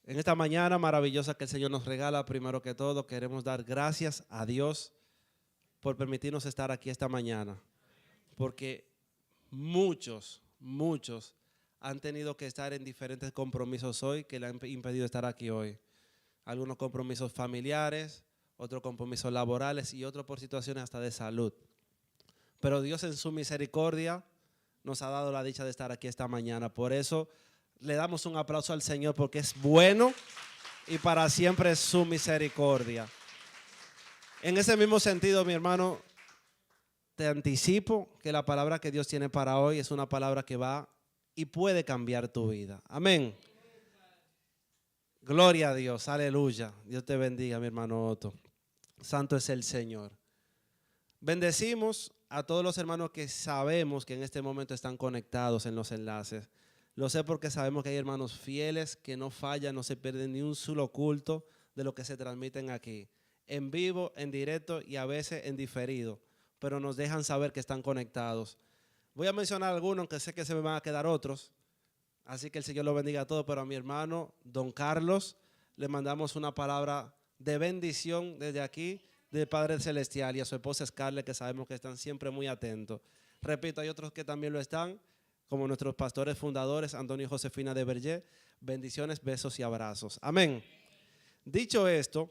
En esta mañana maravillosa que el Señor nos regala, primero que todo, queremos dar gracias a Dios por permitirnos estar aquí esta mañana. Porque muchos han tenido que estar en diferentes compromisos hoy que le han impedido estar aquí hoy. Algunos compromisos familiares, otros compromisos laborales y otros por situaciones hasta de salud. Pero Dios en su misericordia nos ha dado la dicha de estar aquí esta mañana. Por eso le damos un aplauso al Señor porque es bueno y para siempre es su misericordia. En ese mismo sentido, mi hermano, te anticipo que la palabra que Dios tiene para hoy es una palabra que va y puede cambiar tu vida. Amén. Gloria a Dios, aleluya. Dios te bendiga, mi hermano Otto. Santo es el Señor. Bendecimos a todos los hermanos que sabemos que en este momento están conectados en los enlaces. Lo sé porque sabemos que hay hermanos fieles que no fallan, no se pierden ni un solo culto de lo que se transmiten aquí. En vivo, en directo y a veces en diferido. Pero nos dejan saber que están conectados. Voy a mencionar algunos, aunque sé que se me van a quedar otros. Así que el Señor lo bendiga a todos, pero a mi hermano Don Carlos le mandamos una palabra de bendición desde aquí del Padre Celestial y a su esposa Scarlett, que sabemos que están siempre muy atentos. Repito, hay otros que también lo están, como nuestros pastores fundadores, Antonio y Josefina de Berger. Bendiciones, besos y abrazos. Amén. Dicho esto,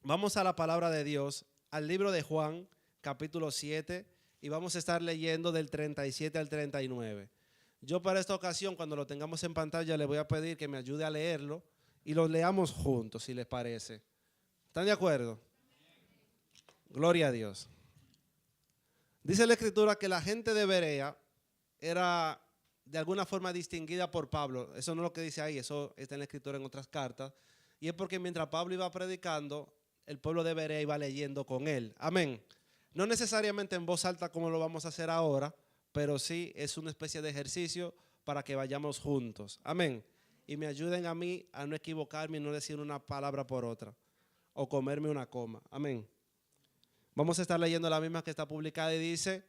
vamos a la palabra de Dios, al libro de Juan, capítulo 7, y vamos a estar leyendo del 37 al 39. Yo para esta ocasión, cuando lo tengamos en pantalla, le voy a pedir que me ayude a leerlo y lo leamos juntos, si les parece. ¿Están de acuerdo? Gloria a Dios. Dice la Escritura que la gente de Berea era de alguna forma distinguida por Pablo. Eso no es lo que dice ahí, eso está en la Escritura en otras cartas. Y es porque mientras Pablo iba predicando, el pueblo de Berea iba leyendo con él. Amén. No necesariamente en voz alta como lo vamos a hacer ahora, pero sí es una especie de ejercicio para que vayamos juntos. Amén. Y me ayuden a mí a no equivocarme y no decir una palabra por otra o comerme una coma. Amén. Vamos a estar leyendo la misma que está publicada y dice: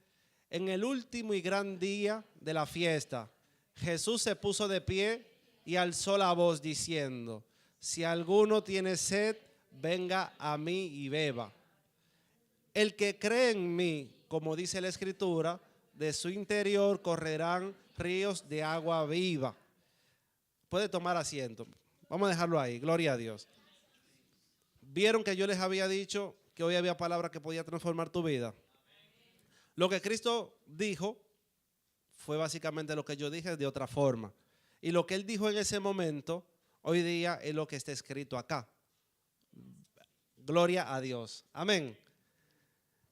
en el último y gran día de la fiesta, Jesús se puso de pie y alzó la voz diciendo: si alguno tiene sed, venga a mí y beba. El que cree en mí, como dice la Escritura, de su interior correrán ríos de agua viva. Puede tomar asiento. Vamos a dejarlo ahí. Gloria a Dios. ¿Vieron que yo les había dicho que hoy había palabra que podía transformar tu vida? Lo que Cristo dijo fue básicamente lo que yo dije de otra forma. Y lo que Él dijo en ese momento, hoy día es lo que está escrito acá. Gloria a Dios. Amén.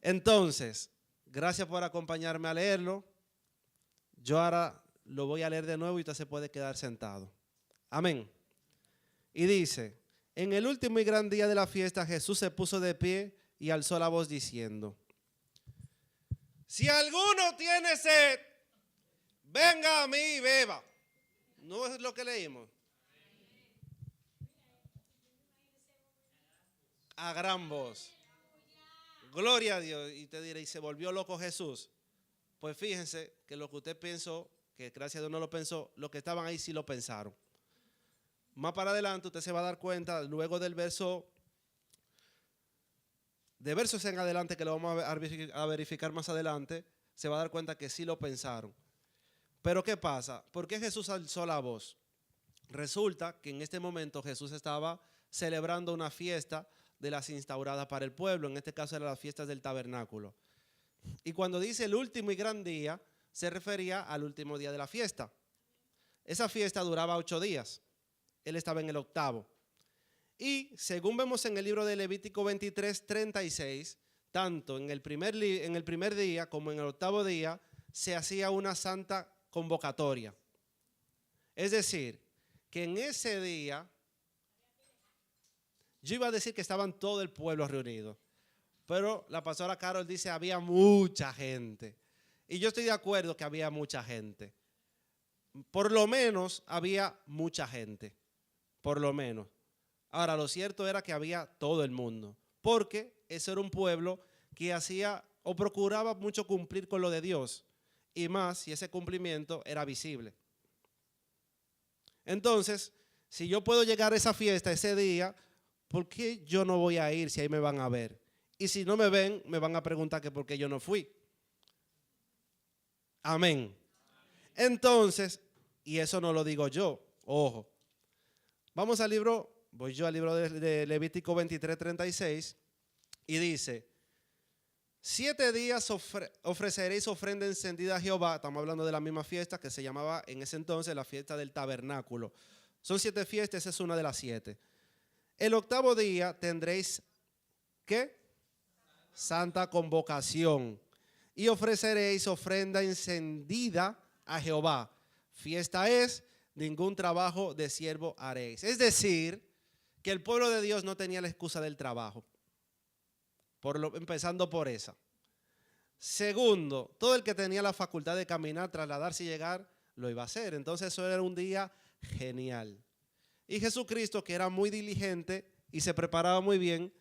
Entonces, gracias por acompañarme a leerlo. Yo ahora lo voy a leer de nuevo y usted se puede quedar sentado. Amén. Y dice: en el último y gran día de la fiesta, Jesús se puso de pie y alzó la voz diciendo: si alguno tiene sed, venga a mí y beba. ¿No es lo que leímos? A gran voz. Gloria a Dios. Y te diré, ¿y se volvió loco Jesús? Pues fíjense que lo que usted pensó, que gracias a Dios no lo pensó, los que estaban ahí sí lo pensaron. Más para adelante usted se va a dar cuenta, luego del verso, de versos en adelante, que lo vamos a verificar más adelante, se va a dar cuenta que sí lo pensaron. Pero ¿qué pasa? ¿Por qué Jesús alzó la voz? Resulta que en este momento Jesús estaba celebrando una fiesta de las instauradas para el pueblo, en este caso eran las fiestas del tabernáculo. Y cuando dice el último y gran día, se refería al último día de la fiesta. Esa fiesta duraba 8 días. Él estaba en el octavo. Y según vemos en el libro de Levítico 23, 36, tanto en el primer día como en el octavo día, se hacía una santa convocatoria. Es decir, que en ese día, yo iba a decir que estaban todo el pueblo reunido, pero la pastora Carol dice había mucha gente. Y yo estoy de acuerdo que había mucha gente. Por lo menos había mucha gente. Por lo menos. Ahora, lo cierto era que había todo el mundo, porque ese era un pueblo que hacía o procuraba mucho cumplir con lo de Dios, y más si ese cumplimiento era visible. Entonces, Si yo puedo llegar a esa fiesta ese día, ¿por qué yo no voy a ir si ahí me van a ver? Y si no me ven, me van a preguntar que por qué yo no fui. Amén. Entonces, y eso no lo digo yo, ojo. Vamos al libro, voy yo al libro de Levítico 23:36 y dice: 7 días ofreceréis ofrenda encendida a Jehová. Estamos hablando de la misma fiesta que se llamaba en ese entonces la fiesta del tabernáculo. Son 7 fiestas, esa es una de las 7. El 8º día tendréis, ¿qué? Santa convocación. Y ofreceréis ofrenda encendida a Jehová. Fiesta es, ningún trabajo de siervo haréis. Es decir, que el pueblo de Dios no tenía la excusa del trabajo. Empezando por esa. Segundo, todo el que tenía la facultad de caminar, trasladarse y llegar, lo iba a hacer. Entonces eso era un día genial. Y Jesucristo, que era muy diligente y se preparaba muy bien,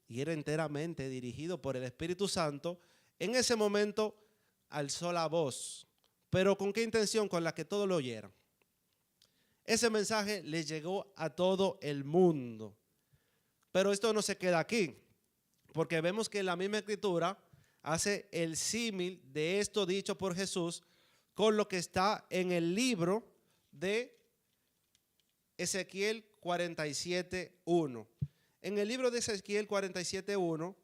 y era enteramente dirigido por el Espíritu Santo, en ese momento alzó la voz. ¿Pero con qué intención? Con la que todos lo oyeran. Ese mensaje le llegó a todo el mundo. Pero esto no se queda aquí, porque vemos que la misma Escritura hace el símil de esto dicho por Jesús con lo que está en el libro de Ezequiel 47:1. En el libro de Ezequiel 47:1,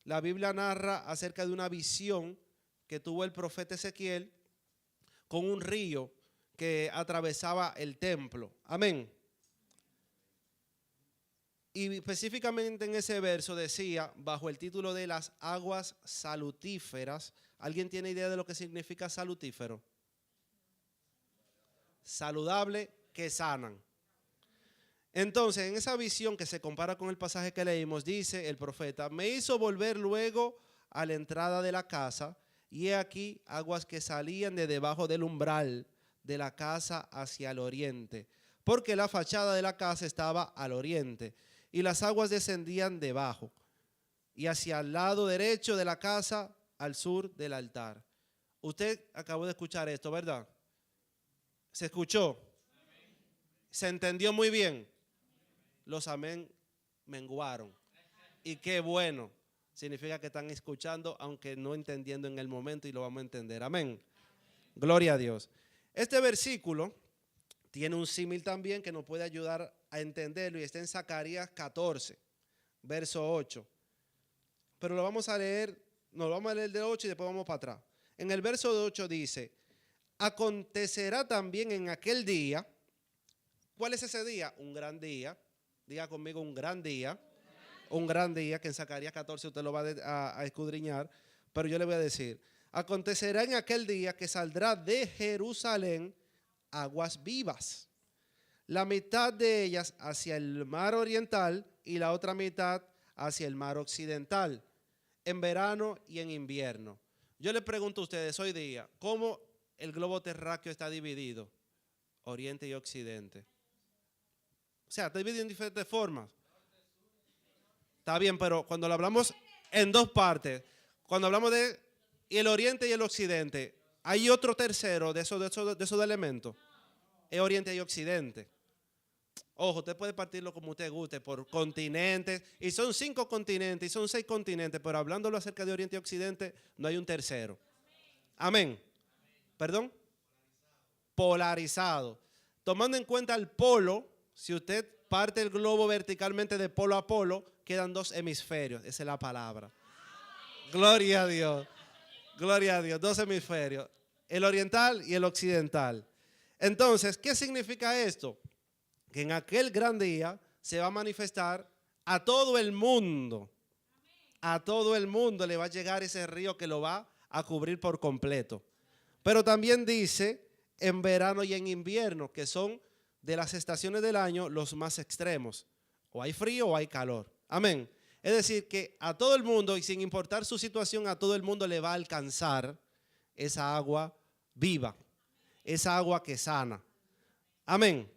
la Biblia narra acerca de una visión que tuvo el profeta Ezequiel con un río que atravesaba el templo. Amén. Y específicamente en ese verso decía, bajo el título de las aguas salutíferas. ¿Alguien tiene idea de lo que significa salutífero? Saludable, que sanan. Entonces, en esa visión que se compara con el pasaje que leímos, dice el profeta: me hizo volver luego a la entrada de la casa, y he aquí aguas que salían de debajo del umbral de la casa hacia el oriente, porque la fachada de la casa estaba al oriente, y las aguas descendían debajo, y hacia el lado derecho de la casa, al sur del altar. Usted acabó de escuchar esto, ¿verdad? ¿Se escuchó? ¿Se entendió muy bien? Los amén menguaron. Y qué bueno. Significa que están escuchando, aunque no entendiendo en el momento, y lo vamos a entender. Amén. Gloria a Dios. Este versículo tiene un símil también que nos puede ayudar a entenderlo, y está en Zacarías 14, verso 8. Pero lo vamos a leer, nos vamos a leer del 8 y después vamos para atrás. En el verso 8 dice: acontecerá también en aquel día. ¿Cuál es ese día? Un gran día. Diga conmigo, un gran día. Un gran día, que en Zacarías 14 usted lo va a escudriñar. Pero yo le voy a decir: acontecerá en aquel día que saldrá de Jerusalén aguas vivas, la mitad de ellas hacia el mar oriental y la otra mitad hacia el mar occidental, en verano y en invierno. Yo le pregunto a ustedes hoy día, ¿cómo el globo terráqueo está dividido? Oriente y occidente. O sea, está dividido en diferentes formas. Está bien, pero cuando lo hablamos en dos partes, cuando hablamos de el oriente y el occidente, hay otro tercero de esos elementos. Es oriente y occidente. Ojo, usted puede partirlo como usted guste, por continentes, y son 5 continentes, y son 6 continentes, pero hablándolo acerca de oriente y occidente, no hay un tercero. Amén. ¿Perdón? Polarizado. Tomando en cuenta el polo, si usted parte el globo verticalmente de polo a polo, quedan 2 hemisferios. Esa es la palabra. Gloria a Dios. Gloria a Dios. 2 hemisferios. El oriental y el occidental. Entonces, ¿qué significa esto? Que en aquel gran día se va a manifestar a todo el mundo. A todo el mundo le va a llegar ese río que lo va a cubrir por completo. Pero también dice en verano y en invierno, que son de las estaciones del año los más extremos. O hay frío o hay calor. Amén. Es decir, que a todo el mundo, y sin importar su situación, a todo el mundo le va a alcanzar esa agua viva, esa agua que sana. Amén.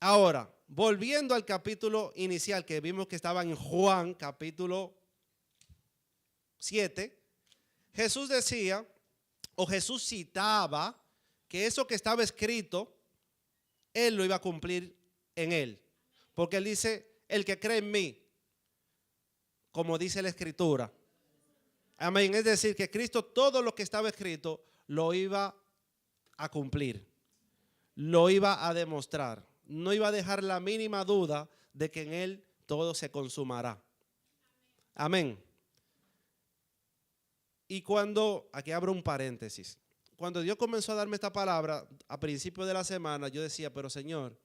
Ahora, volviendo al capítulo inicial que vimos que estaba en Juan, capítulo 7, Jesús decía, o Jesús citaba, que eso que estaba escrito Él lo iba a cumplir en él. Porque él dice, el que cree en mí, como dice la Escritura. Amén. Es decir, que Cristo todo lo que estaba escrito lo iba a cumplir. Lo iba a demostrar. No iba a dejar la mínima duda de que en él todo se consumará. Amén. Y cuando, aquí abro un paréntesis, cuando Dios comenzó a darme esta palabra a principio de la semana, yo decía, pero Señor,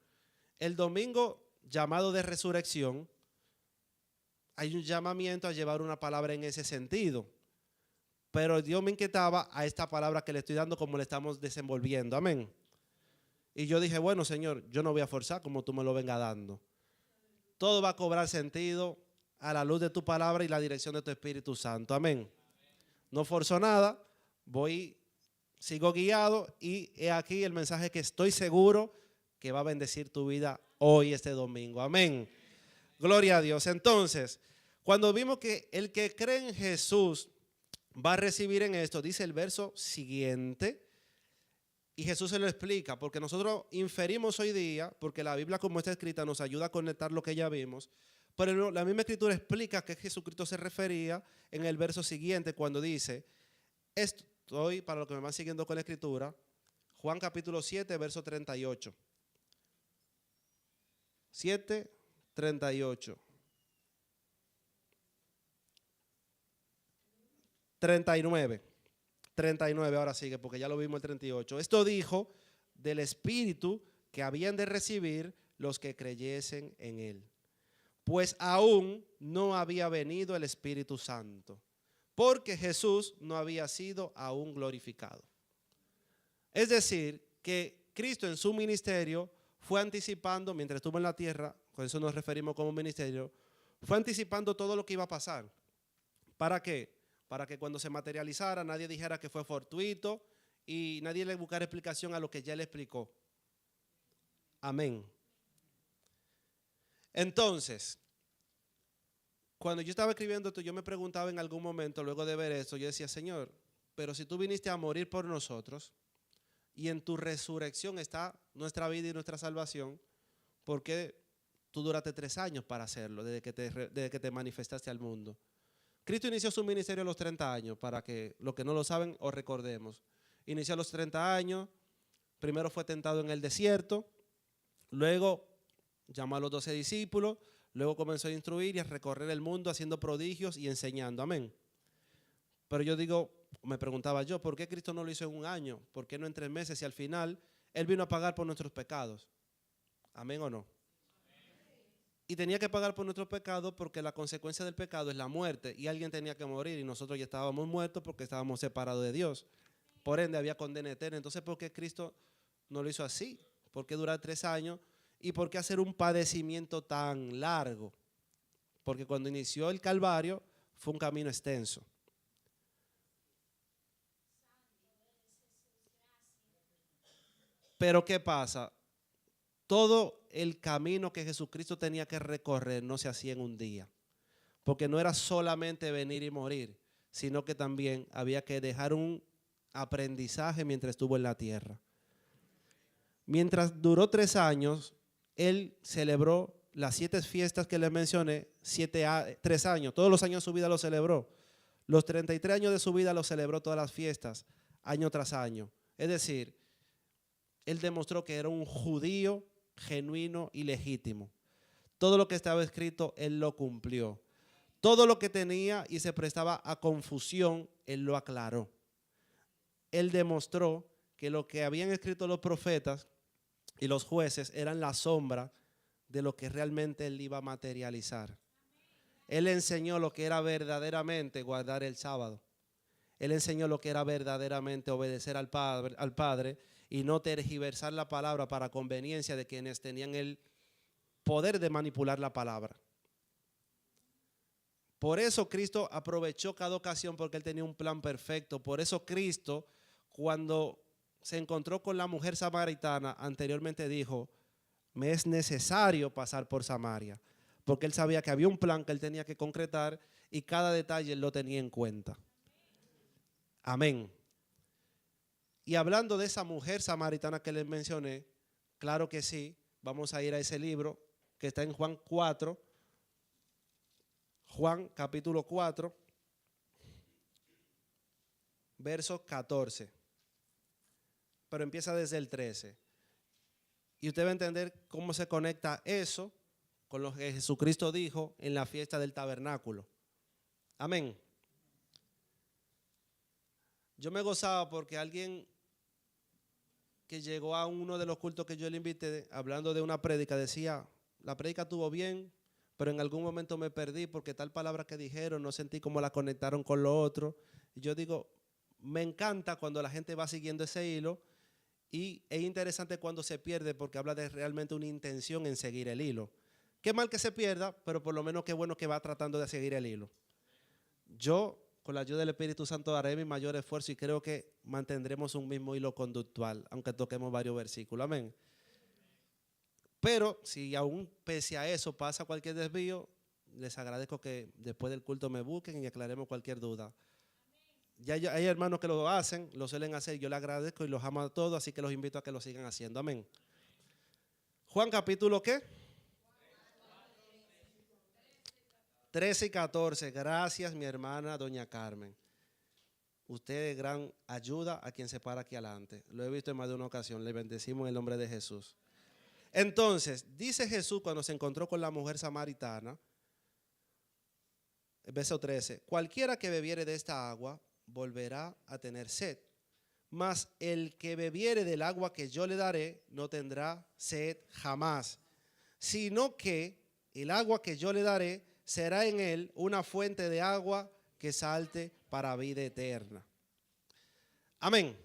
el domingo llamado de resurrección, hay un llamamiento a llevar una palabra en ese sentido. Pero Dios me inquietaba a esta palabra que le estoy dando como le estamos desenvolviendo. Amén. Y yo dije, bueno, Señor, yo no voy a forzar como tú me lo vengas dando. Todo va a cobrar sentido a la luz de tu palabra y la dirección de tu Espíritu Santo. Amén. No forzo nada, sigo guiado y he aquí el mensaje que estoy seguro que va a bendecir tu vida hoy, este domingo. Amén. Gloria a Dios. Entonces, cuando vimos que el que cree en Jesús va a recibir en esto, dice el verso siguiente, y Jesús se lo explica, porque nosotros inferimos hoy día, porque la Biblia como está escrita nos ayuda a conectar lo que ya vimos, pero la misma Escritura explica que Jesucristo se refería en el verso siguiente cuando dice, estoy, para los que me van siguiendo con la Escritura, Juan capítulo 7, verso 38. 7, 38. 39 ahora sigue, porque ya lo vimos el 38. Esto dijo del Espíritu que habían de recibir los que creyesen en Él. Pues aún no había venido el Espíritu Santo, porque Jesús no había sido aún glorificado. Es decir, que Cristo en su ministerio fue anticipando, mientras estuvo en la tierra, con eso nos referimos como ministerio, fue anticipando todo lo que iba a pasar. ¿Para qué? Para que cuando se materializara nadie dijera que fue fortuito y nadie le buscara explicación a lo que ya le explicó. Amén. Entonces, cuando yo estaba escribiendo esto, yo me preguntaba en algún momento, luego de ver esto, yo decía, Señor, pero si tú viniste a morir por nosotros y en tu resurrección está nuestra vida y nuestra salvación, ¿por qué tú duraste 3 años para hacerlo, desde que te manifestaste al mundo? Cristo inició su ministerio a los 30 años, para que los que no lo saben os recordemos. Inició a los 30 años, primero fue tentado en el desierto, luego llamó a los 12 discípulos, luego comenzó a instruir y a recorrer el mundo haciendo prodigios y enseñando. Amén. Pero yo digo, me preguntaba yo, ¿por qué Cristo no lo hizo en 1 año? ¿Por qué no en 3 meses? Y al final, Él vino a pagar por nuestros pecados. ¿Amén o no? Y tenía que pagar por nuestros pecados porque la consecuencia del pecado es la muerte y alguien tenía que morir y nosotros ya estábamos muertos porque estábamos separados de Dios. Por ende había condena eterna. Entonces, ¿por qué Cristo no lo hizo así? ¿Por qué durar 3 años? ¿Y por qué hacer un padecimiento tan largo? Porque cuando inició el Calvario fue un camino extenso. Pero ¿qué pasa? Todo el camino que Jesucristo tenía que recorrer no se hacía en un día. Porque no era solamente venir y morir, sino que también había que dejar un aprendizaje mientras estuvo en la tierra. Mientras duró 3 años, Él celebró las 7 fiestas que les mencioné, 3 años. Todos los años de su vida lo celebró. Los 33 años de su vida lo celebró todas las fiestas, año tras año. Es decir, Él demostró que era un judío genuino y legítimo. Todo lo que estaba escrito, Él lo cumplió. Todo lo que tenía y se prestaba a confusión, Él lo aclaró. Él demostró que lo que habían escrito los profetas y los jueces eran la sombra de lo que realmente Él iba a materializar. Él enseñó lo que era verdaderamente guardar el sábado. Él enseñó lo que era verdaderamente obedecer al Padre y no tergiversar la palabra para conveniencia de quienes tenían el poder de manipular la palabra. Por eso Cristo aprovechó cada ocasión porque Él tenía un plan perfecto. Por eso Cristo, cuando se encontró con la mujer samaritana, anteriormente dijo, me es necesario pasar por Samaria. Porque Él sabía que había un plan que Él tenía que concretar y cada detalle Él lo tenía en cuenta. Amén. Y hablando de esa mujer samaritana que les mencioné, Claro que sí. Vamos a ir a ese libro que está en Juan 4. Juan capítulo 4, verso 14. Pero empieza desde el 13. Y usted va a entender cómo se conecta eso con lo que Jesucristo dijo en la fiesta del tabernáculo. Amén. Yo me gozaba porque alguien que llegó a uno de los cultos que yo le invité, hablando de una prédica, decía, la prédica estuvo bien, pero en algún momento me perdí porque tal palabra que dijeron, no sentí cómo la conectaron con lo otro. Y yo digo, me encanta cuando la gente va siguiendo ese hilo y es interesante cuando se pierde porque habla de realmente una intención en seguir el hilo. Qué mal que se pierda, pero por lo menos qué bueno que va tratando de seguir el hilo. Yo, con la ayuda del Espíritu Santo, haré mi mayor esfuerzo y creo que mantendremos un mismo hilo conductual, aunque toquemos varios versículos. Amén. Pero si aún pese a eso pasa cualquier desvío, les agradezco que después del culto me busquen y aclaremos cualquier duda. Ya hay hermanos que lo hacen, lo suelen hacer, yo les agradezco y los amo a todos, así que los invito a que lo sigan haciendo. Amén. Juan capítulo ¿qué? 13 y 14. Gracias, mi hermana doña Carmen. Usted es gran ayuda a quien se para aquí adelante. Lo he visto en más de una ocasión. Le bendecimos en el nombre de Jesús. Entonces, dice Jesús cuando se encontró con la mujer samaritana, el verso 13, cualquiera que bebiere de esta agua volverá a tener sed, mas el que bebiere del agua que yo le daré no tendrá sed jamás, sino que el agua que yo le daré será en él una fuente de agua que salte para vida eterna. Amén.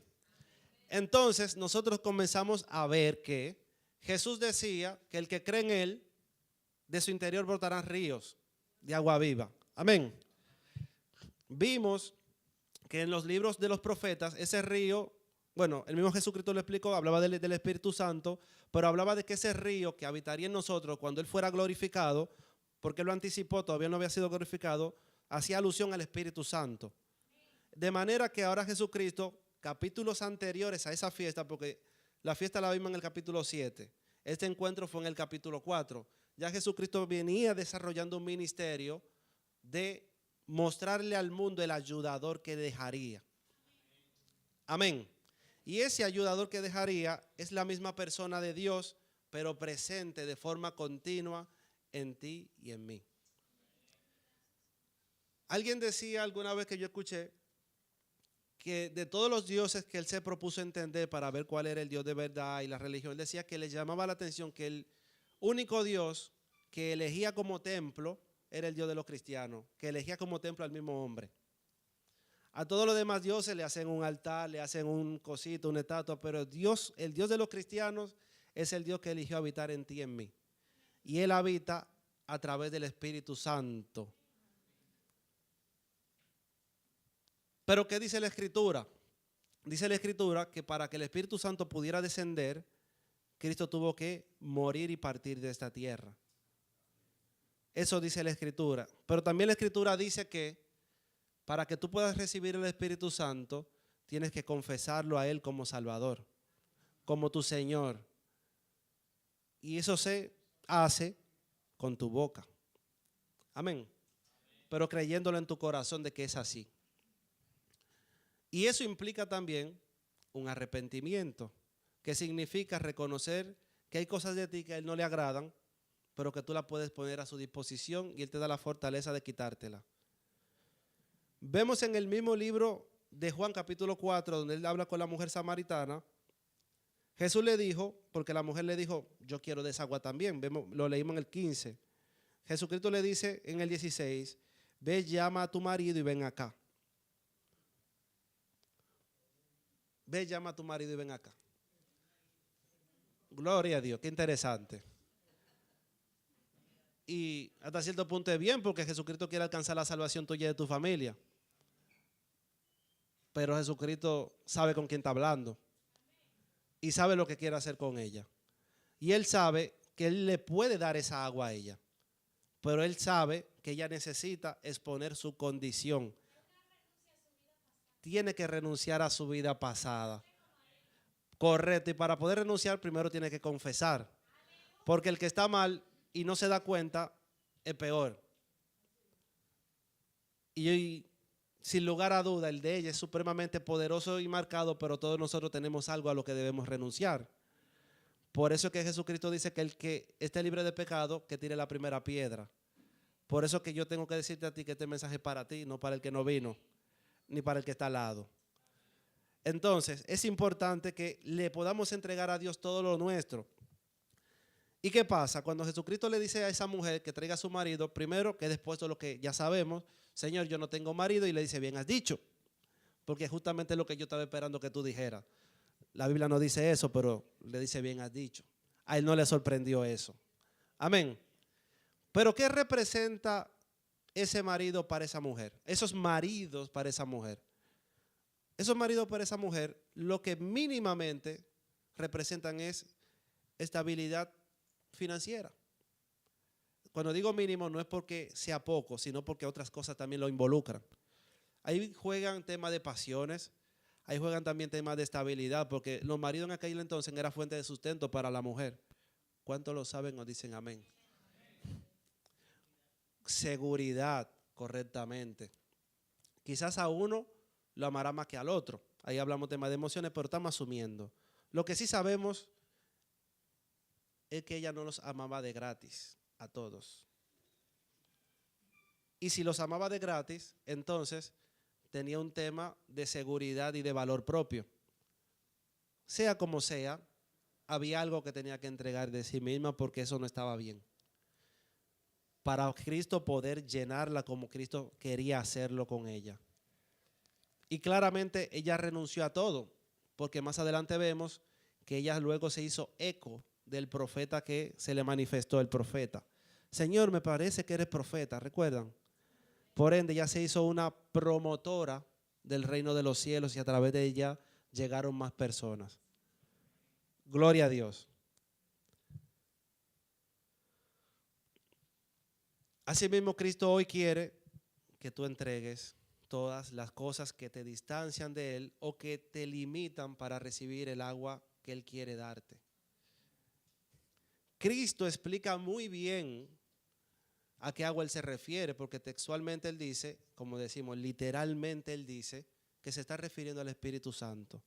Entonces nosotros comenzamos a ver que Jesús decía que el que cree en él, de su interior brotarán ríos de agua viva. Amén. Vimos que en los libros de los profetas ese río, bueno, el mismo Jesucristo lo explicó, hablaba del Espíritu Santo, pero hablaba de que ese río que habitaría en nosotros cuando Él fuera glorificado, porque Él lo anticipó, todavía no había sido glorificado, hacía alusión al Espíritu Santo. De manera que ahora Jesucristo, capítulos anteriores a esa fiesta, porque la fiesta la vimos en el capítulo 7, este encuentro fue en el capítulo 4, ya Jesucristo venía desarrollando un ministerio de mostrarle al mundo el ayudador que dejaría. Amén. Y ese ayudador que dejaría es la misma persona de Dios, pero presente de forma continua en ti y en mí. Alguien decía alguna vez que yo escuché que de todos los dioses que él se propuso entender para ver cuál era el Dios de verdad y la religión, él decía que le llamaba la atención que el único Dios que elegía como templo era el Dios de los cristianos, que elegía como templo al mismo hombre. A todos los demás dioses le hacen un altar, le hacen un cosito, una estatua, pero Dios, el Dios de los cristianos es el Dios que eligió habitar en ti y en mí. Y Él habita a través del Espíritu Santo. Pero ¿qué dice la Escritura? Dice la Escritura que para que el Espíritu Santo pudiera descender, Cristo tuvo que morir y partir de esta tierra. Eso dice la Escritura. Pero también la Escritura dice que para que tú puedas recibir el Espíritu Santo, tienes que confesarlo a Él como Salvador, como tu Señor. Y eso se hace con tu boca. Amén. Pero creyéndolo en tu corazón de que es así. Y eso implica también un arrepentimiento, que significa reconocer que hay cosas de ti que a Él no le agradan, pero que tú las puedes poner a su disposición y Él te da la fortaleza de quitártela. Vemos en el mismo libro de Juan capítulo 4, donde Él habla con la mujer samaritana, Jesús le dijo, porque la mujer le dijo, yo quiero de esa agua también, lo leímos en el 15. Jesucristo le dice en el 16, ve, llama a tu marido y ven acá. Ve, llama a tu marido y ven acá. Gloria a Dios, qué interesante. Y hasta cierto punto es bien porque Jesucristo quiere alcanzar la salvación tuya y de tu familia. Pero Jesucristo sabe con quién está hablando y sabe lo que quiere hacer con ella. Y Él sabe que Él le puede dar esa agua a ella, pero Él sabe que ella necesita exponer su condición. Tiene que renunciar a su vida pasada. Correcto, y para poder renunciar primero tiene que confesar. Porque el que está mal y no se da cuenta es peor. Y sin lugar a duda, el de ella es supremamente poderoso y marcado, pero todos nosotros tenemos algo a lo que debemos renunciar. Por eso es que Jesucristo dice que el que esté libre de pecado, que tire la primera piedra. Por eso que yo tengo que decirte a ti que este mensaje es para ti, no para el que no vino, ni para el que está al lado. Entonces, es importante que le podamos entregar a Dios todo lo nuestro. ¿Y qué pasa? Cuando Jesucristo le dice a esa mujer que traiga a su marido, primero que después de lo que ya sabemos, Señor, yo no tengo marido, y le dice, bien has dicho, porque justamente es lo que yo estaba esperando que tú dijeras. La Biblia no dice eso, pero le dice, bien has dicho. A él no le sorprendió eso. Amén. Pero ¿qué representa ese marido para esa mujer? Esos maridos para esa mujer. Esos maridos para esa mujer lo que mínimamente representan es estabilidad financiera. Cuando digo mínimo no es porque sea poco, sino porque otras cosas también lo involucran. Ahí juegan temas de pasiones, ahí juegan también temas de estabilidad, porque los maridos en aquel entonces eran fuente de sustento para la mujer. ¿Cuántos lo saben o dicen amén? Seguridad, correctamente. Quizás a uno lo amará más que al otro. Ahí hablamos temas de emociones, pero estamos asumiendo. Lo que sí sabemos es que ella no los amaba de gratis a todos. Y si los amaba de gratis, entonces tenía un tema de seguridad y de valor propio. Sea como sea, había algo que tenía que entregar de sí misma porque eso no estaba bien. Para Cristo poder llenarla como Cristo quería hacerlo con ella. Y claramente ella renunció a todo, porque más adelante vemos que ella luego se hizo eco del profeta que se le manifestó el profeta. Señor, me parece que eres profeta, ¿recuerdan? Por ende, ella se hizo una promotora del reino de los cielos y a través de ella llegaron más personas. Gloria a Dios. Asimismo, Cristo hoy quiere que tú entregues todas las cosas que te distancian de Él o que te limitan para recibir el agua que Él quiere darte. Cristo explica muy bien a qué agua Él se refiere, porque textualmente Él dice, como decimos, literalmente Él dice que se está refiriendo al Espíritu Santo.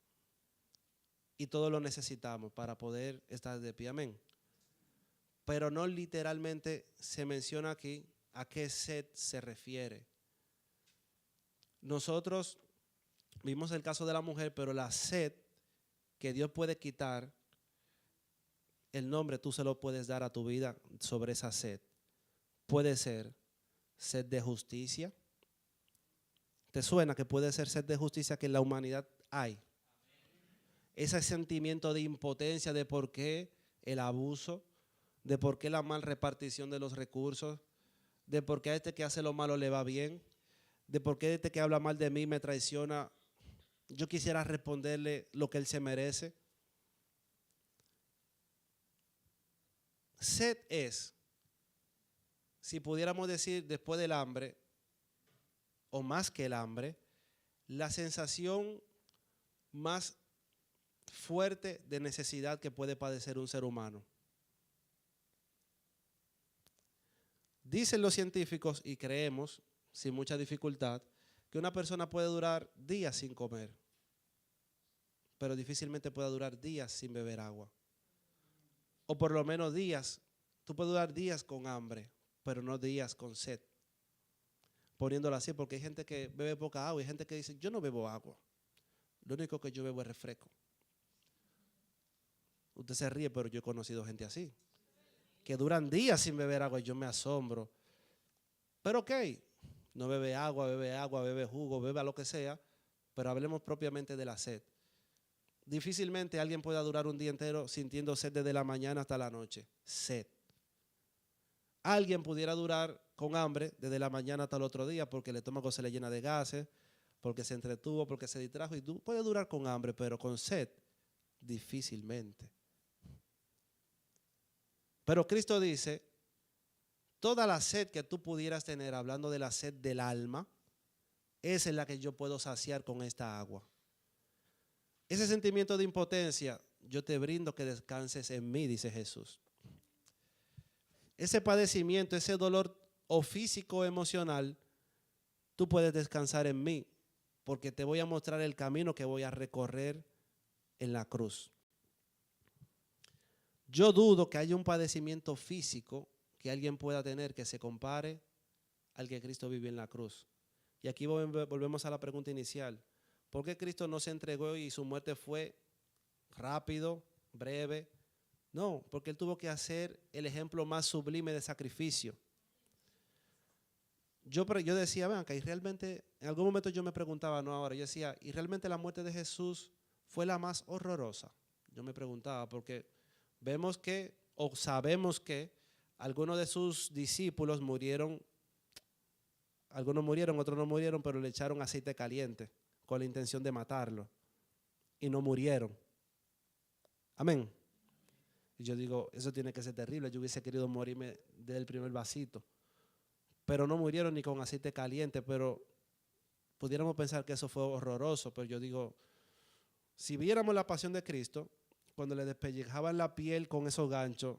Y todo lo necesitamos para poder estar de pie, amén. Pero no literalmente se menciona aquí a qué sed se refiere. Nosotros vimos el caso de la mujer, pero la sed que Dios puede quitar, el nombre tú se lo puedes dar a tu vida sobre esa sed. Puede ser sed de justicia. ¿Te suena que puede ser sed de justicia que en la humanidad hay? Ese sentimiento de impotencia de por qué el abuso, de por qué la mal repartición de los recursos, de por qué a este que hace lo malo le va bien, de por qué este que habla mal de mí me traiciona. Yo quisiera responderle lo que él se merece. Sed es, si pudiéramos decir después del hambre, o más que el hambre, la sensación más fuerte de necesidad que puede padecer un ser humano. Dicen los científicos, y creemos, sin mucha dificultad, que una persona puede durar días sin comer, pero difícilmente puede durar días sin beber agua. O por lo menos días, tú puedes durar días con hambre, pero no días con sed. Poniéndolo así, porque hay gente que bebe poca agua y hay gente que dice, yo no bebo agua, lo único que yo bebo es refresco. Usted se ríe, pero yo he conocido gente así, que duran días sin beber agua y yo me asombro. Pero ok, no bebe agua, bebe jugo, bebe a lo que sea, pero hablemos propiamente de la sed. Difícilmente alguien pueda durar un día entero sintiendo sed desde la mañana hasta la noche. Sed. Alguien pudiera durar con hambre desde la mañana hasta el otro día porque el estómago se le llena de gases, porque se entretuvo, porque se distrajo, y tú puedes durar con hambre, pero con sed, difícilmente. Pero Cristo dice, toda la sed que tú pudieras tener, hablando de la sed del alma, esa es la que yo puedo saciar con esta agua. Ese sentimiento de impotencia, yo te brindo que descanses en mí, dice Jesús. Ese padecimiento, ese dolor o físico o emocional, tú puedes descansar en mí, porque te voy a mostrar el camino que voy a recorrer en la cruz. Yo dudo que haya un padecimiento físico que alguien pueda tener que se compare al que Cristo vivió en la cruz. Y aquí volvemos a la pregunta inicial. ¿Por qué Cristo no se entregó y su muerte fue rápido, breve? No, porque Él tuvo que hacer el ejemplo más sublime de sacrificio. Yo decía, vean, que realmente, en algún momento yo me preguntaba, no ahora, yo decía, ¿y realmente la muerte de Jesús fue la más horrorosa? Yo me preguntaba, porque vemos que, o sabemos que, algunos de sus discípulos murieron, algunos murieron, otros no murieron, pero le echaron aceite caliente con la intención de matarlo. Y no murieron. Amén. Y yo digo, eso tiene que ser terrible. Yo hubiese querido morirme del primer vasito. Pero no murieron ni con aceite caliente, pero pudiéramos pensar que eso fue horroroso. Pero yo digo, si viéramos la pasión de Cristo, cuando le despellejaban la piel con esos ganchos,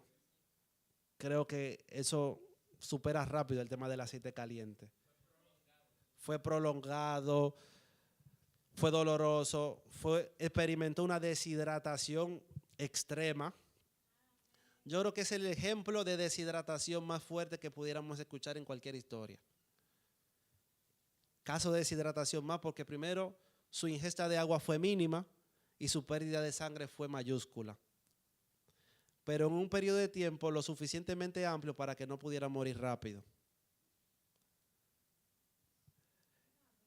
creo que eso supera rápido el tema del aceite caliente. Fue prolongado, fue doloroso, experimentó una deshidratación extrema. Yo creo que es el ejemplo de deshidratación más fuerte que pudiéramos escuchar en cualquier historia. Caso de deshidratación más porque primero su ingesta de agua fue mínima y su pérdida de sangre fue mayúscula. Pero en un periodo de tiempo lo suficientemente amplio para que no pudiera morir rápido.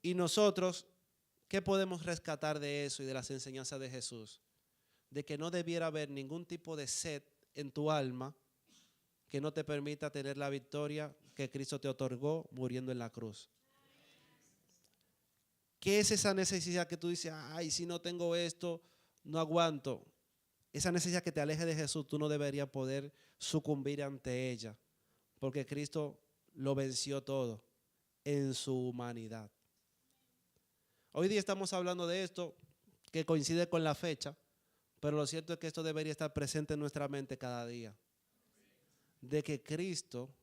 Y nosotros, ¿qué podemos rescatar de eso y de las enseñanzas de Jesús? De que no debiera haber ningún tipo de sed en tu alma que no te permita tener la victoria que Cristo te otorgó muriendo en la cruz. ¿Qué es esa necesidad que tú dices, ay, si no tengo esto, no aguanto? Esa necesidad que te aleje de Jesús, tú no deberías poder sucumbir ante ella, porque Cristo lo venció todo en su humanidad. Hoy día estamos hablando de esto que coincide con la fecha, pero lo cierto es que esto debería estar presente en nuestra mente cada día. De que Cristo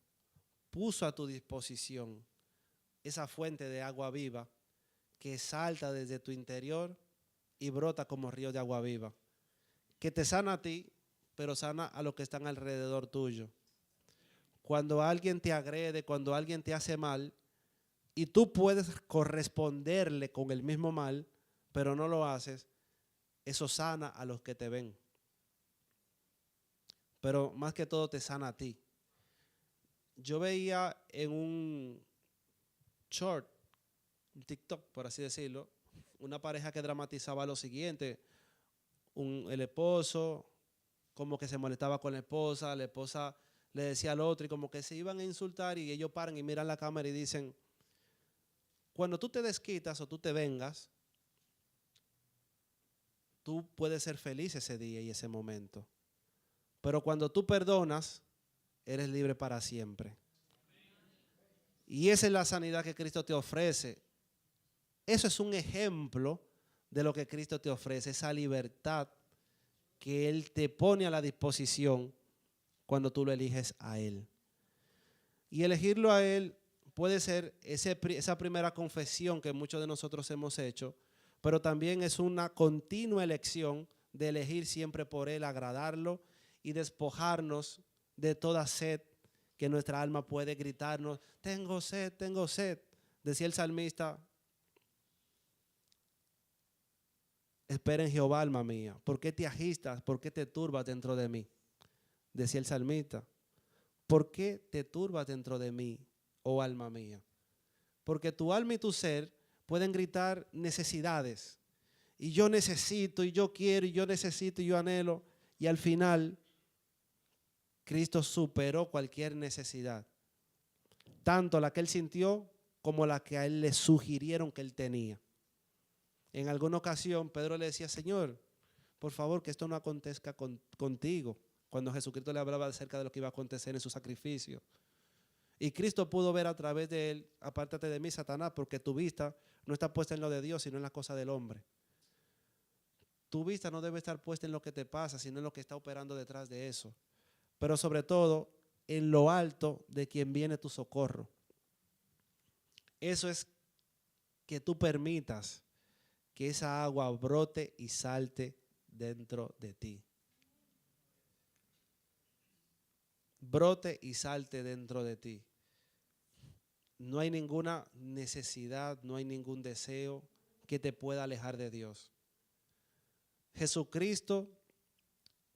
puso a tu disposición esa fuente de agua viva que salta desde tu interior y brota como río de agua viva. Que te sana a ti, pero sana a los que están alrededor tuyo. Cuando alguien te agrede, cuando alguien te hace mal, y tú puedes corresponderle con el mismo mal, pero no lo haces, eso sana a los que te ven. Pero más que todo te sana a ti. Yo veía en un short, un TikTok, por así decirlo, una pareja que dramatizaba lo siguiente. El esposo como que se molestaba con la esposa le decía al otro y como que se iban a insultar y ellos paran y miran la cámara y dicen, cuando tú te desquitas o tú te vengas, tú puedes ser feliz ese día y ese momento. Pero cuando tú perdonas, eres libre para siempre. Y esa es la sanidad que Cristo te ofrece. Eso es un ejemplo de lo que Cristo te ofrece, esa libertad que Él te pone a la disposición cuando tú lo eliges a Él. Y elegirlo a Él puede ser esa primera confesión que muchos de nosotros hemos hecho, pero también es una continua elección de elegir siempre por Él, agradarlo y despojarnos de toda sed que nuestra alma puede gritarnos, tengo sed, tengo sed. Decía el salmista, espera en Jehová, alma mía. ¿Por qué te agitas? ¿Por qué te turbas dentro de mí? Decía el salmista. ¿Por qué te turbas dentro de mí, oh alma mía? Porque tu alma y tu ser pueden gritar necesidades. Y yo necesito, y yo quiero, y yo necesito, y yo anhelo. Y al final, Cristo superó cualquier necesidad. Tanto la que Él sintió como la que a Él le sugirieron que Él tenía. En alguna ocasión Pedro le decía, Señor, por favor que esto no acontezca contigo, cuando Jesucristo le hablaba acerca de lo que iba a acontecer en su sacrificio. Y Cristo pudo ver a través de él, apártate de mí, Satanás, porque tu vista no está puesta en lo de Dios, sino en las cosas del hombre. tu vista no debe estar puesta en lo que te pasa, sino en lo que está operando detrás de eso. Pero sobre todo, en lo alto de quien viene tu socorro. Eso es que tú permitas que esa agua brote y salte dentro de ti. Brote y salte dentro de ti. No hay ninguna necesidad, no hay ningún deseo que te pueda alejar de Dios. Jesucristo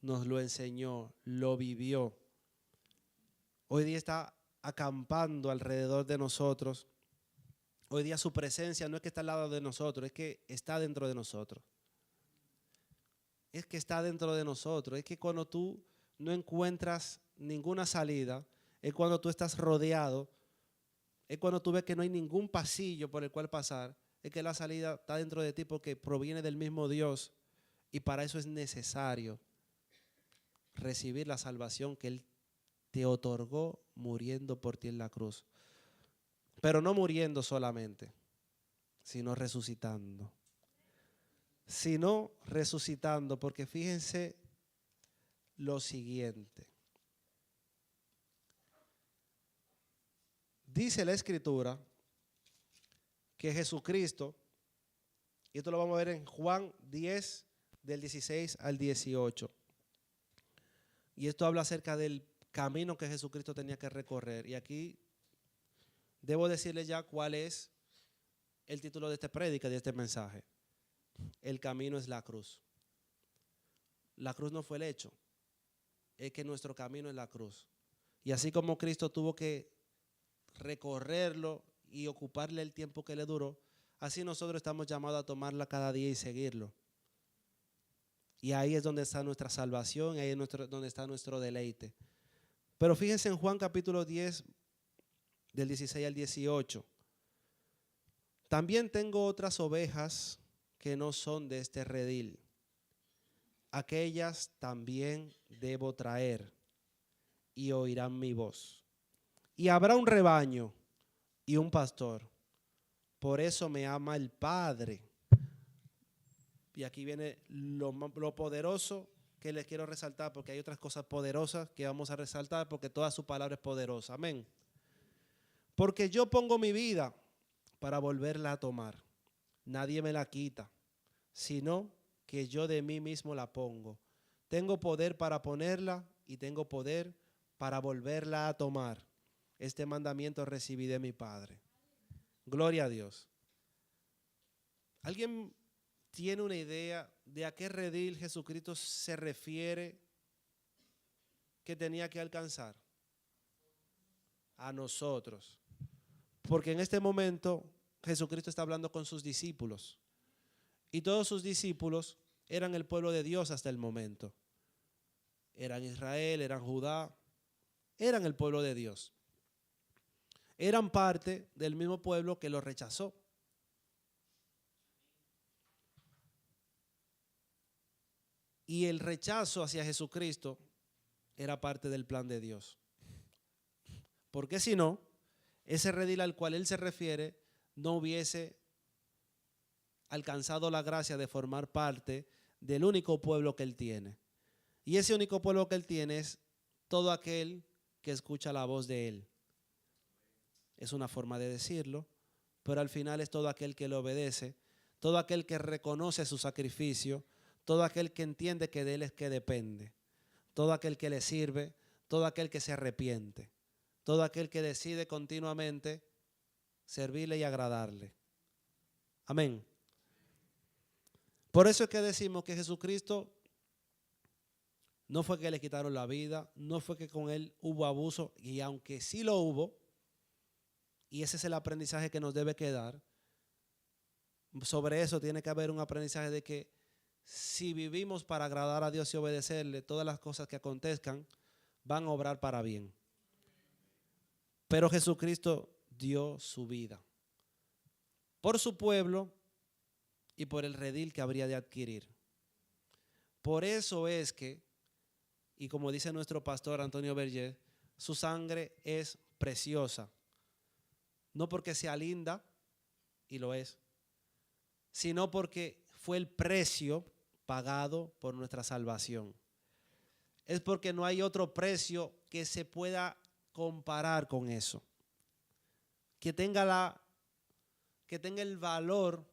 nos lo enseñó, lo vivió. Hoy día está acampando alrededor de nosotros. Hoy día su presencia no es que está al lado de nosotros, es que está dentro de nosotros. Es que está dentro de nosotros. Es que cuando tú no encuentras ninguna salida, es cuando tú estás rodeado, es cuando tú ves que no hay ningún pasillo por el cual pasar, es que la salida está dentro de ti porque proviene del mismo Dios y para eso es necesario recibir la salvación que Él te otorgó muriendo por ti en la cruz. Pero no muriendo solamente, sino resucitando. Sino resucitando, porque fíjense lo siguiente. Dice la Escritura que Jesucristo, y esto lo vamos a ver en Juan 10, del 16 al 18. Y esto habla acerca del camino que Jesucristo tenía que recorrer. Y aquí debo decirles ya cuál es el título de esta prédica, de este mensaje. El camino es la cruz. La cruz no fue el hecho, es que nuestro camino es la cruz. Y así como Cristo tuvo que recorrerlo y ocuparle el tiempo que le duró, así nosotros estamos llamados a tomarla cada día y seguirlo. Y ahí es donde está nuestra salvación, ahí es donde está nuestro deleite. Pero fíjense en Juan capítulo 10, del 16 al 18. También tengo otras ovejas que no son de este redil. Aquellas también debo traer y oirán mi voz. Y habrá un rebaño y un pastor. Por eso me ama el Padre. Y aquí viene lo poderoso que les quiero resaltar, porque hay otras cosas poderosas que vamos a resaltar, porque toda su palabra es poderosa. Amén. Porque yo pongo mi vida para volverla a tomar. Nadie me la quita, sino que yo de mí mismo la pongo. Tengo poder para ponerla y tengo poder para volverla a tomar. Este mandamiento recibí de mi Padre. Gloria a Dios. ¿Alguien tiene una idea de a qué redil Jesucristo se refiere que tenía que alcanzar? A nosotros. Porque en este momento Jesucristo está hablando con sus discípulos. Y todos sus discípulos eran el pueblo de Dios hasta el momento. Eran Israel, eran Judá, eran el pueblo de Dios. Eran parte del mismo pueblo que lo rechazó. Y el rechazo hacia Jesucristo era parte del plan de Dios. Porque si no, ese redil al cual él se refiere no hubiese alcanzado la gracia de formar parte del único pueblo que él tiene. Y ese único pueblo que él tiene es todo aquel que escucha la voz de él. Es una forma de decirlo, pero al final es todo aquel que le obedece, todo aquel que reconoce su sacrificio, todo aquel que entiende que de él es que depende, todo aquel que le sirve, todo aquel que se arrepiente, todo aquel que decide continuamente servirle y agradarle. Amén. Por eso es que decimos que Jesucristo no fue que le quitaron la vida, no fue que con él hubo abuso, y aunque sí lo hubo, y ese es el aprendizaje que nos debe quedar, sobre eso tiene que haber un aprendizaje de que si vivimos para agradar a Dios y obedecerle, todas las cosas que acontezcan van a obrar para bien. Pero Jesucristo dio su vida por su pueblo y por el redil que habría de adquirir. Por eso es que, y como dice nuestro pastor Antonio Berger, su sangre es preciosa. No porque sea linda, y lo es, sino porque fue el precio pagado por nuestra salvación. Es porque no hay otro precio que se pueda comparar con eso. Que tenga el valor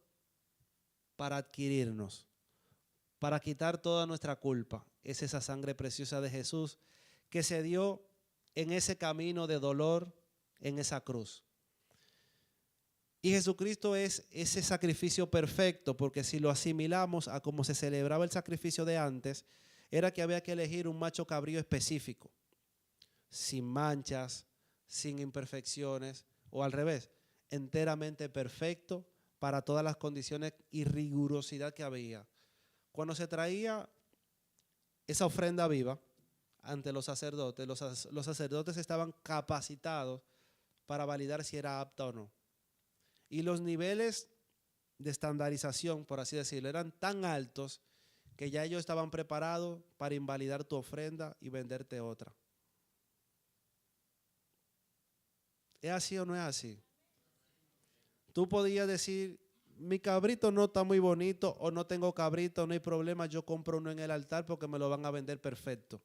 para adquirirnos, para quitar toda nuestra culpa. Es esa sangre preciosa de Jesús que se dio en ese camino de dolor, en esa cruz. Y Jesucristo es ese sacrificio perfecto, porque si lo asimilamos a cómo se celebraba el sacrificio de antes, era que había que elegir un macho cabrío específico, sin manchas, sin imperfecciones, o al revés, enteramente perfecto para todas las condiciones y rigurosidad que había. Cuando se traía esa ofrenda viva ante los sacerdotes, los sacerdotes estaban capacitados para validar si era apta o no. Y los niveles de estandarización, por así decirlo, eran tan altos que ya ellos estaban preparados para invalidar tu ofrenda y venderte otra. ¿Es así o no es así? Tú podías decir, mi cabrito no está muy bonito o no tengo cabrito, no hay problema, yo compro uno en el altar porque me lo van a vender perfecto.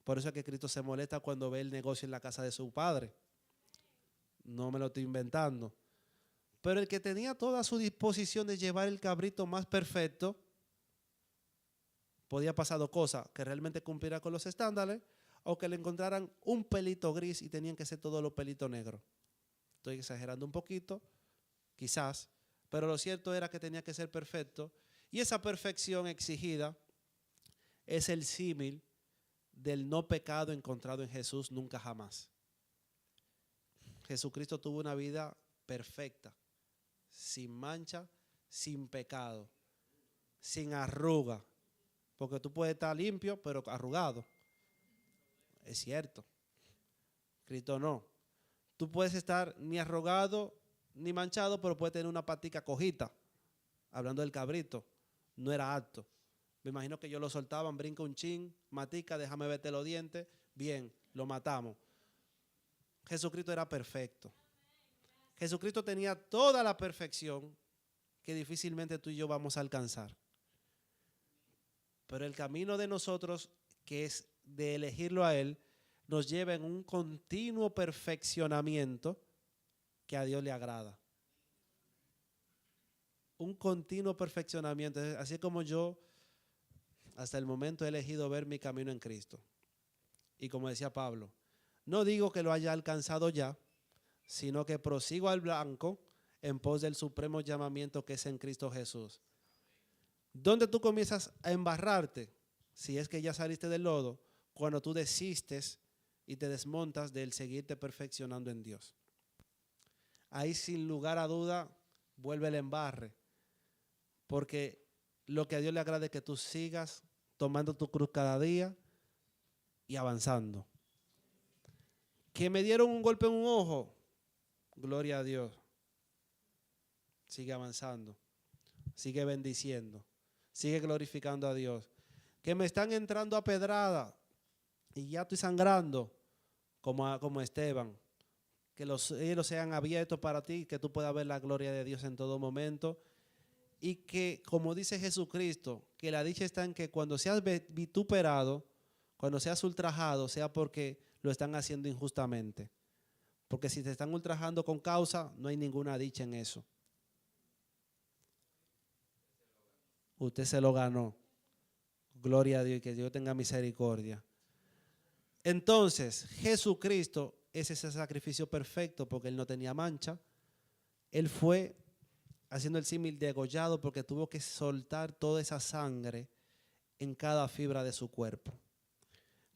Por eso es que Cristo se molesta cuando ve el negocio en la casa de su padre. No me lo estoy inventando. Pero el que tenía toda a su disposición de llevar el cabrito más perfecto, podía pasar dos cosas, que realmente cumpliera con los estándares o que le encontraran un pelito gris y tenían que ser todos los pelitos negros. Estoy exagerando un poquito, quizás, pero lo cierto era que tenía que ser perfecto y esa perfección exigida es el símil del no pecado encontrado en Jesús nunca jamás. Jesucristo tuvo una vida perfecta, sin mancha, sin pecado, sin arruga, porque tú puedes estar limpio pero arrugado. Es cierto. Cristo no. Tú puedes estar ni arrugado ni manchado, pero puedes tener una patica cojita. Hablando del cabrito, no era apto. Me imagino que ellos lo soltaban, brinca un chin, matica, déjame verte los dientes, bien, lo matamos. Jesucristo era perfecto. Jesucristo tenía toda la perfección que difícilmente tú y yo vamos a alcanzar. Pero el camino de nosotros, que es de elegirlo a Él, nos lleva en un continuo perfeccionamiento que a Dios le agrada. Un continuo perfeccionamiento. Así como yo hasta el momento he elegido ver mi camino en Cristo. Y como decía Pablo, no digo que lo haya alcanzado ya, sino que prosigo al blanco en pos del supremo llamamiento que es en Cristo Jesús. ¿Dónde tú comienzas a embarrarte? Si es que ya saliste del lodo, cuando tú desistes y te desmontas del seguirte perfeccionando en Dios. Ahí sin lugar a duda vuelve el embarre, porque lo que a Dios le agrada es que tú sigas tomando tu cruz cada día y avanzando. Que me dieron un golpe en un ojo, gloria a Dios. Sigue avanzando, sigue bendiciendo, sigue glorificando a Dios. Que me están entrando a pedrada y ya estoy sangrando como Esteban. Que los cielos sean abiertos para ti, que tú puedas ver la gloria de Dios en todo momento. Y que, como dice Jesucristo, que la dicha está en que cuando seas vituperado, cuando seas ultrajado, sea porque lo están haciendo injustamente. Porque si te están ultrajando con causa, no hay ninguna dicha en eso. Usted se lo ganó. Gloria a Dios y que Dios tenga misericordia. Entonces, Jesucristo es ese sacrificio perfecto porque Él no tenía mancha. Él fue haciendo el símil degollado porque tuvo que soltar toda esa sangre en cada fibra de su cuerpo.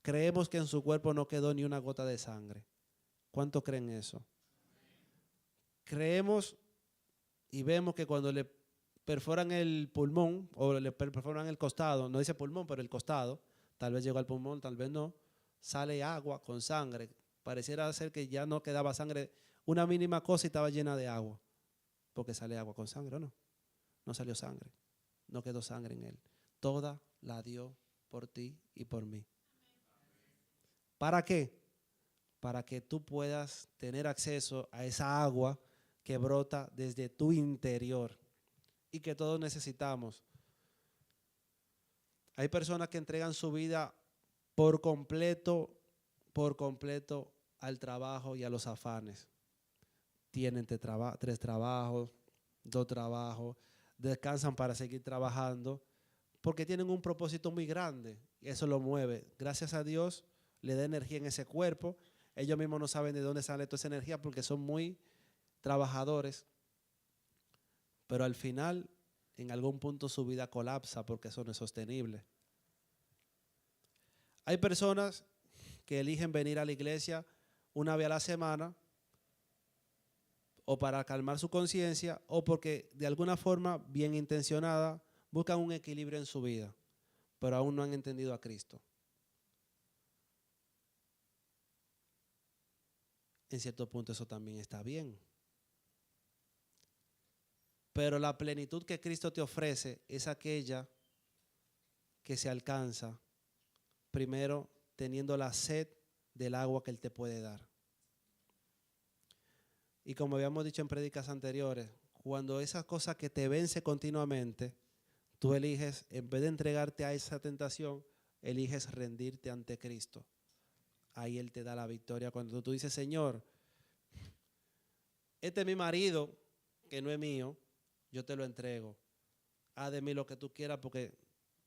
Creemos que en su cuerpo no quedó ni una gota de sangre. ¿Cuántos creen eso? Creemos y vemos que cuando le perforan el pulmón o le perforan el costado, no dice pulmón, pero el costado, tal vez llegó al pulmón, tal vez no, sale agua con sangre. Pareciera ser que ya no quedaba sangre, una mínima cosa y estaba llena de agua. Porque sale agua con sangre, ¿o no? No salió sangre, no quedó sangre en él. Toda la dio por ti y por mí. ¿Para qué? Para que tú puedas tener acceso a esa agua que brota desde tu interior y que todos necesitamos. Hay personas que entregan su vida por completo al trabajo y a los afanes. Tienen 3 trabajos, 2 trabajos, descansan para seguir trabajando, porque tienen un propósito muy grande y eso lo mueve. Gracias a Dios le da energía en ese cuerpo. Ellos mismos no saben de dónde sale toda esa energía porque son muy trabajadores, pero al final en algún punto su vida colapsa porque eso no es sostenible. Hay personas que eligen venir a la iglesia una vez a la semana o para calmar su conciencia o porque de alguna forma bien intencionada buscan un equilibrio en su vida, pero aún no han entendido a Cristo. En cierto punto eso también está bien. Pero la plenitud que Cristo te ofrece es aquella que se alcanza primero teniendo la sed del agua que Él te puede dar. Y como habíamos dicho en prédicas anteriores, cuando esas cosas que te vence continuamente, tú eliges, en vez de entregarte a esa tentación, eliges rendirte ante Cristo. Ahí Él te da la victoria. Cuando tú dices, Señor, este es mi marido, que no es mío, yo te lo entrego. Haz de mí lo que tú quieras porque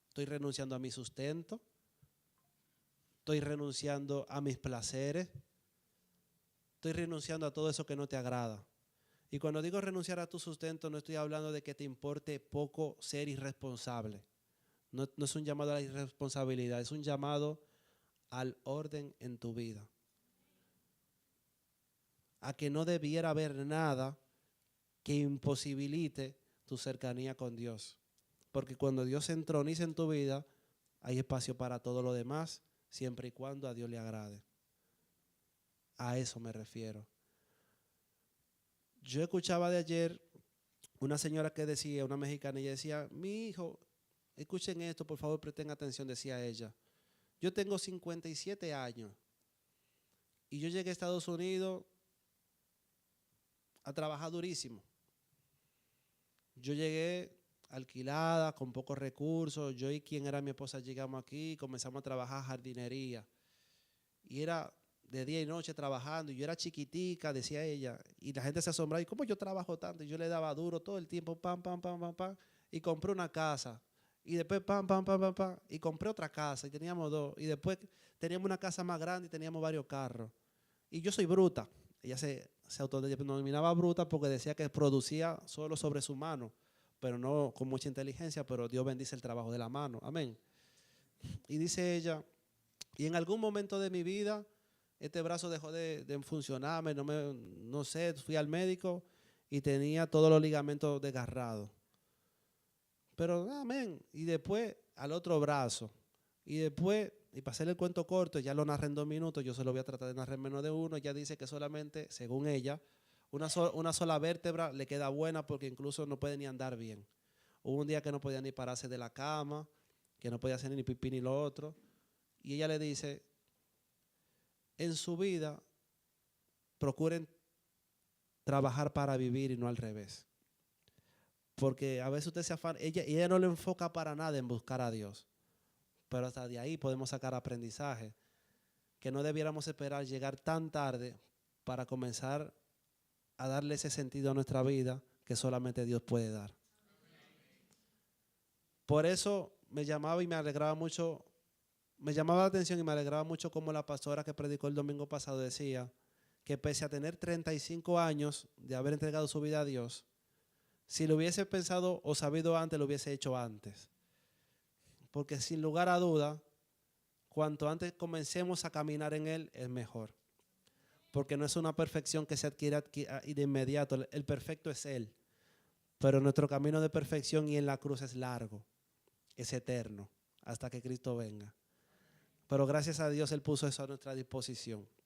estoy renunciando a mi sustento, estoy renunciando a mis placeres, estoy renunciando a todo eso que no te agrada. Y cuando digo renunciar a tu sustento, no estoy hablando de que te importe poco ser irresponsable. No es un llamado a la irresponsabilidad, es un llamado al orden en tu vida. A que no debiera haber nada que imposibilite tu cercanía con Dios. Porque cuando Dios se entroniza en tu vida, hay espacio para todo lo demás, siempre y cuando a Dios le agrade. A eso me refiero. Yo escuchaba de ayer una señora que decía, una mexicana, y decía, mi hijo, escuchen esto, por favor, presten atención, decía ella. Yo tengo 57 años y yo llegué a Estados Unidos a trabajar durísimo. Yo llegué alquilada, con pocos recursos. Yo y quien era mi esposa llegamos aquí, comenzamos a trabajar jardinería. Y era de día y noche trabajando. Y yo era chiquitica, decía ella. Y la gente se asombraba. ¿Y cómo yo trabajo tanto? Y yo le daba duro todo el tiempo, pam, pam, pam, pam, pam. Y compré una casa. Y después, pam, pam, pam, pam, pam. Y compré otra casa. Y teníamos 2. Y después teníamos una casa más grande y teníamos varios carros. Y yo soy bruta. Ella se autodenominaba bruta porque decía que producía solo sobre su mano, pero no con mucha inteligencia, pero Dios bendice el trabajo de la mano. Amén. Y dice ella, y en algún momento de mi vida, este brazo dejó de funcionarme, no sé, fui al médico y tenía todos los ligamentos desgarrados. Pero, amén. Y después al otro brazo. Y después, y para hacerle el cuento corto, ya lo narré en 2 minutos, yo se lo voy a tratar de narrar en menos de 1. Ella dice que solamente, según ella, una sola vértebra le queda buena porque incluso no puede ni andar bien. Hubo un día que no podía ni pararse de la cama, que no podía hacer ni pipí ni lo otro. Y ella le dice, en su vida, procuren trabajar para vivir y no al revés. Porque a veces usted se afana, ella no le enfoca para nada en buscar a Dios. Pero hasta de ahí podemos sacar aprendizaje, que no debiéramos esperar llegar tan tarde para comenzar a darle ese sentido a nuestra vida que solamente Dios puede dar. Por eso me llamaba y me alegraba mucho, me llamaba la atención y me alegraba mucho como la pastora que predicó el domingo pasado decía que pese a tener 35 años de haber entregado su vida a Dios, si lo hubiese pensado o sabido antes, lo hubiese hecho antes. Porque sin lugar a duda, cuanto antes comencemos a caminar en Él, es mejor. Porque no es una perfección que se adquiere de inmediato. El perfecto es Él. Pero nuestro camino de perfección y en la cruz es largo. Es eterno. Hasta que Cristo venga. Pero gracias a Dios Él puso eso a nuestra disposición.